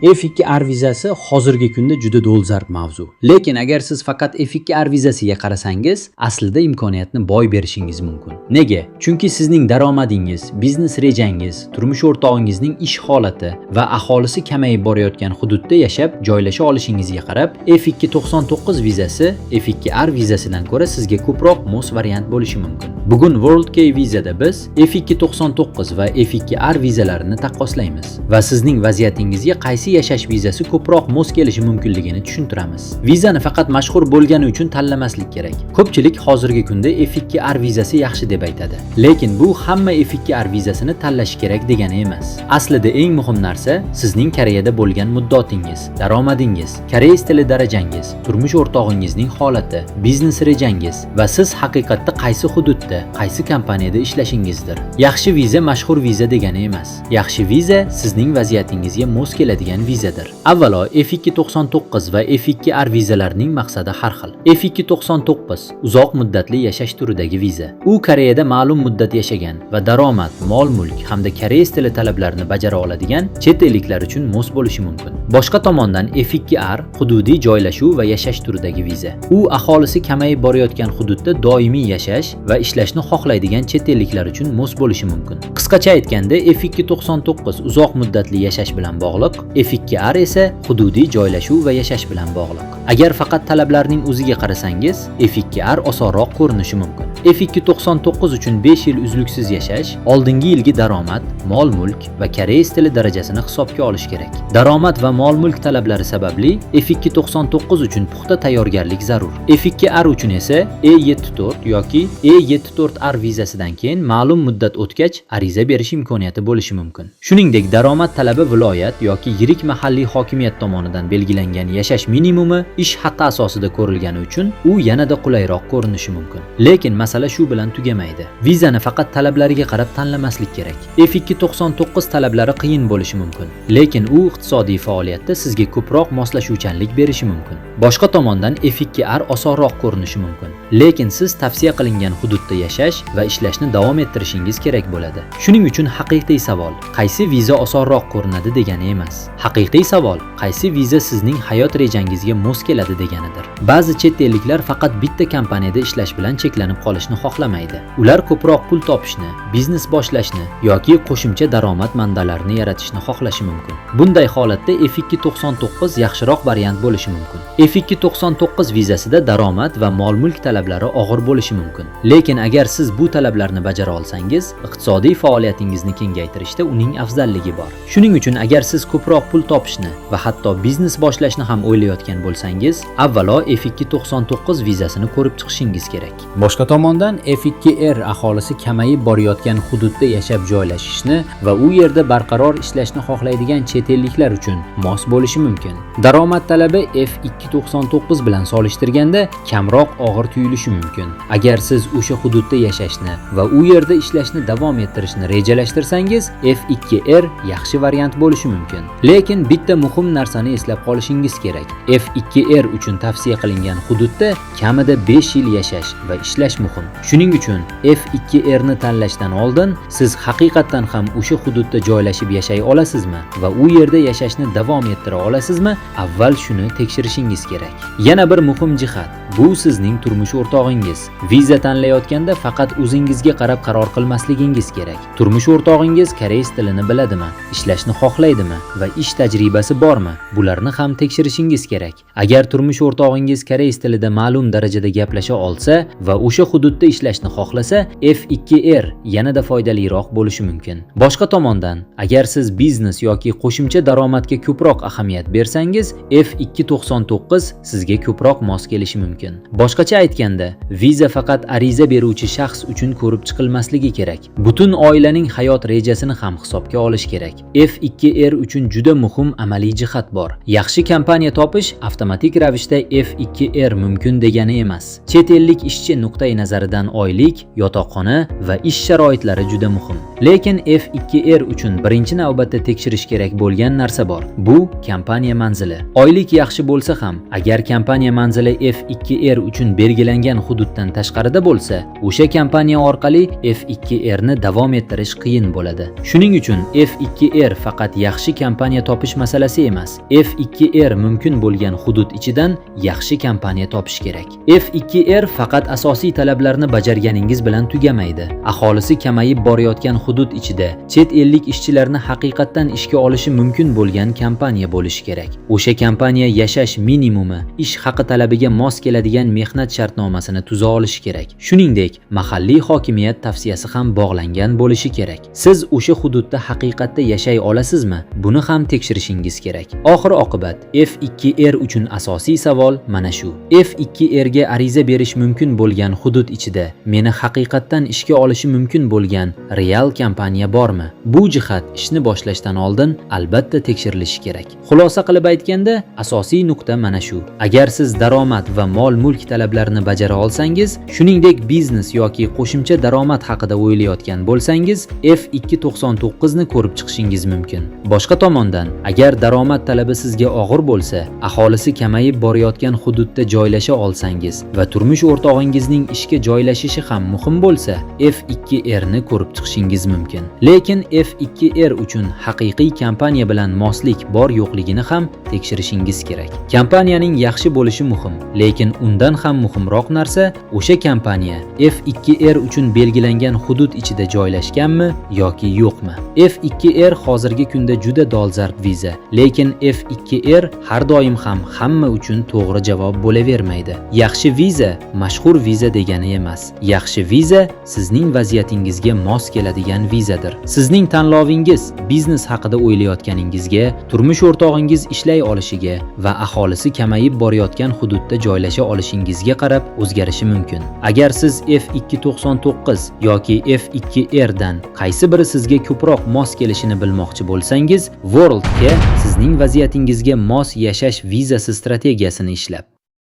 F2R vizasi hozirgi kunda juda dolzarb mavzu. Lekin agar siz faqat F2R vizasiga qarasangiz, aslida imkoniyatni boy berishingiz mumkin. Nega? Chunki sizning daromadingiz, biznes rejangiz, turmush o'rtog'ingizning ish holati va aholisi kamayib borayotgan hududda yashab, joylasha olishingizga qarab, F299 vizasi F2R vizasidan ko'ra sizga ko'proq mos variant bo'lishi mumkin. Bugun WorldKey vizada biz F299 va F2R vizalarini taqqoslaymiz va sizning vaziyatingizga qaysi yashash vizasi ko'proq mos kelishi mumkinligini tushuntiramiz. Vizani faqat mashhur bo'lgani uchun tanlamaslik kerak. Ko'pchilik hozirgi kunda F2R vizasi yaxshi deb aytadi. Lekin bu hamma F2R vizasini tanlash kerak degani emas. Aslida eng muhim narsa sizning Koreyada bo'lgan muddatingiz, daromadingiz, koreys tili darajangiz, turmush o'rtog'ingizning holati, biznes rejangiz va siz haqiqatda qaysi hududda, qaysi kompaniyada ishlashingizdir. Yaxshi viza mashhur viza degani emas. Yaxshi viza sizning vaziyatingizga mos keladigan vizadir. Avvalo, F299 va F2R vizalarining maqsadi har xil. F299 uzoq muddatli yashash turidagi viza. U Koreyada ma'lum muddat yashagan va daromad, mol-mulk hamda koreys tili talablarini bajara oladigan chet elliklar uchun mos bo'lishi mumkin. Boshqa tomondan F2R hududiy joylashuv va yashash turidagi viza. U aholisi kamayib borayotgan hududda doimiy yashash va ishlashni xohlaydigan chet elliklar uchun mos bo'lishi mumkin. Qisqacha aytganda, F299 uzoq muddatli yashash bilan bog'liq, F2R esa hududiy joylashuv va yashash bilan bog'liq. Agar faqat talablarning o'ziga qarasangiz, F2R osonroq ko'rinishi mumkin. F299 uchun 5 yil uzluksiz yashash, oldingi yilgi daromad, mol-mulk va koreys tili darajasini hisobga olish kerak. Daromad va mol-mulk talablari sababli F299 uchun puxta tayyorgarlik zarur. F2R uchun esa E74 yoki E74R vizasidan keyin ma'lum muddat o'tgach ariza berish imkoniyati bo'lishi mumkin. Shuningdek, daromad talabi viloyat yoki yirik mahalliy hokimiyat tomonidan belgilangan yashash minimumi ish haqqi asosida ko'rilgani uchun u yanada qulayroq ko'rinishi mumkin. Lekin masala shu bilan tugamaydi. Vizani faqat talablariga qarab tanlamaslik kerak. F299 talablari qiyin bo'lishi mumkin, lekin u iqtisodiy faoliyatda sizga ko'proq moslashuvchanlik berishi mumkin. Boshqa tomondan F2R osonroq ko'rinishi mumkin, lekin siz tavsiya qilingan hududda yashash va ishlashni davom ettirishingiz kerak bo'ladi. Shuning uchun haqiqiy savol, qaysi viza osonroq ko'rinadi degani emas. Haqiqiy savol, qaysi viza sizning hayot rejangizga mos keladi deganidir. Ba'zi chet elliklar faqat bitta kompaniyada ishlash bilan cheklanib qolishni xohlamaydi. Ular ko'proq pul topishni, biznes boshlashni yoki qo'shimcha daromad manbalarini yaratishni xohlashi mumkin. Bunday holatda F299 yaxshiroq variant bo'lishi mumkin. F299 vizasida daromad va mol-mulk talablari og'ir bo'lishi mumkin. Lekin agar siz bu talablarni bajara olsangiz, iqtisodiy faoliyatingizni kengaytirishda uning afzalligi bor. Shuning uchun agar siz ko'proq pul topishni va hatto biznes boshlashni ham o'ylayotgan bo'lsangiz, avvalo F299 vizasini ko'rib chiqishingiz kerak. Boshqa tomondan F2R aholisi kamayib borayotgan hududda yashab joylashishni va u yerda barqaror ishlashni xohlaydigan chet elliklar uchun mos bo'lishi mumkin. Daromad talabi F299 bilan solishtirganda kamroq og'ir tuyulishi mumkin. Agar siz o'sha hududda yashashni va u yerda ishlashni davom ettirishni rejalashtirsangiz, F2R yaxshi variant bo'lishi mumkin. Lekin bitta muhim narsani eslab qolishingiz kerak. F2R uchun tavsiya qilingan hududda kamida 5 yil yashash va ishlash muhim. Shuning uchun F2R ni tanlashdan oldin siz haqiqatan ham o'sha hududda joylashib yashay olasizmi va u yerda yashashni davom ettira olasizmi? Avval shuni tekshirishingiz kerak. Yana bir muhim jihat, bu sizning turmush o'rtog'ingiz. Viza tanlayotganda faqat o'zingizga qarab qaror qilmasligingiz kerak. Turmush o'rtog'ingiz koreys tilini biladimi, ishlashni xohlaydimi va ish tajribasi bormi? Bularni ham tekshirishingiz kerak. Agar turmush o'rtog'ingiz koreys tilida ma'lum darajada gaplasha olsa va o'sha hududda ishlashni xohlasa, F2R yanada foydaliroq bo'lishi mumkin. Boshqa tomondan, agar siz biznes yoki qo'shimcha daromadga ko'proq ahamiyat bersangiz, F299 sizga ko'proq mos kelishi mumkin. Boshqacha aytganda, viza faqat ariza beruvchi shaxs uchun ko'rib chiqilmasligi kerak. Butun oilaning hayot rejasini ham hisobga olish kerak. F2R uchun juda muhim amaliy jihat bor. Yaxshi kompaniya topish avtomatik ravishda F2R mumkin degani emas. Chet ellik ishchi nuqtai nazaridan oylik, yotoqxona va ish sharoitlari juda muhim. Lekin F2R uchun birinchi navbatda tekshirish kerak bo'lgan narsa bor. Bu kompaniya manzili. Oylik yaxshi bo'lsa ham, agar kompaniya manzili F2 F2R uchun belgilangan hududdan tashqarida bo'lsa, o'sha kompaniya orqali F2R ni davom ettirish qiyin bo'ladi. Shuning uchun F2R faqat yaxshi kompaniya topish masalasi emas. F2R mumkin bo'lgan hudud ichidan yaxshi kompaniya topish kerak. F2R faqat asosiy talablarni bajarganingiz bilan tugamaydi. Aholisi kamayib borayotgan hudud ichida chet ellik ishchilarni haqiqatdan ishga olishi mumkin bo'lgan kompaniya bo'lishi kerak. O'sha kompaniya yashash minimumi, ish haqi talabiga mos keladigan mehnat shartnomasini tuza olishi kerak. Shuningdek, mahalliy hokimiyat tavsiyasi ham bog'langan bo'lishi kerak. Siz o'sha hududda haqiqatda yashay olasizmi? Buni ham tekshirishingiz kerak. Oxir-oqibat F2R uchun asosiy savol mana shu. F2R ga ariza berish mumkin bo'lgan hudud ichida meni haqiqatdan ishga olishi mumkin bo'lgan real kompaniya bormi? Bu jihat ishni boshlashdan oldin albatta tekshirilishi kerak. Xulosa qilib aytganda, asosiy nuqta mana shu. Agar siz daromad va mol-mulk talablarini bajara olsangiz, shuningdek biznes yoki qo'shimcha daromad haqida o'ylayotgan bo'lsangiz, F299 ni ko'rib chiqishingiz mumkin. Boshqa tomondan, agar daromad talabi sizga og'ir bo'lsa, aholisi kamayib borayotgan hududda joylasha olsangiz va turmush o'rtog'ingizning ishga joylashishi ham muhim bo'lsa, F2R ni ko'rib chiqishingiz mumkin. Lekin F2R uchun haqiqiy kompaniya bilan moslik bor yo'qligini ham tekshirishingiz kerak. Kompaniyaning yaxshi bo'lishi muhim, lekin undan ham muhimroq narsa o'sha kompaniya F2R uchun belgilangan hudud ichida joylashganmi yoki yo'qmi. F2R hozirgi kunda juda dolzarb viza, lekin F2R har doim ham hamma uchun to'g'ri javob bo'lavermaydi. Yaxshi viza mashhur viza degani emas. Yaxshi viza sizning vaziyatingizga mos keladigan vizadir. Sizning tanlovingiz biznes haqida o'ylayotganingizga, turmush o'rtog'ingiz ishlay olishiga va aholisi kamayib borayotgan hududda joylasha olishingizga qarab o'zgarishi mumkin. Agar siz F299 yoki F2R dan qaysi biri sizga ko'proq mos kelishini bilmoqchi bo'lsangiz, World ga sizning vaziyatingizga mos yashash vizasi strategiyasini ishlab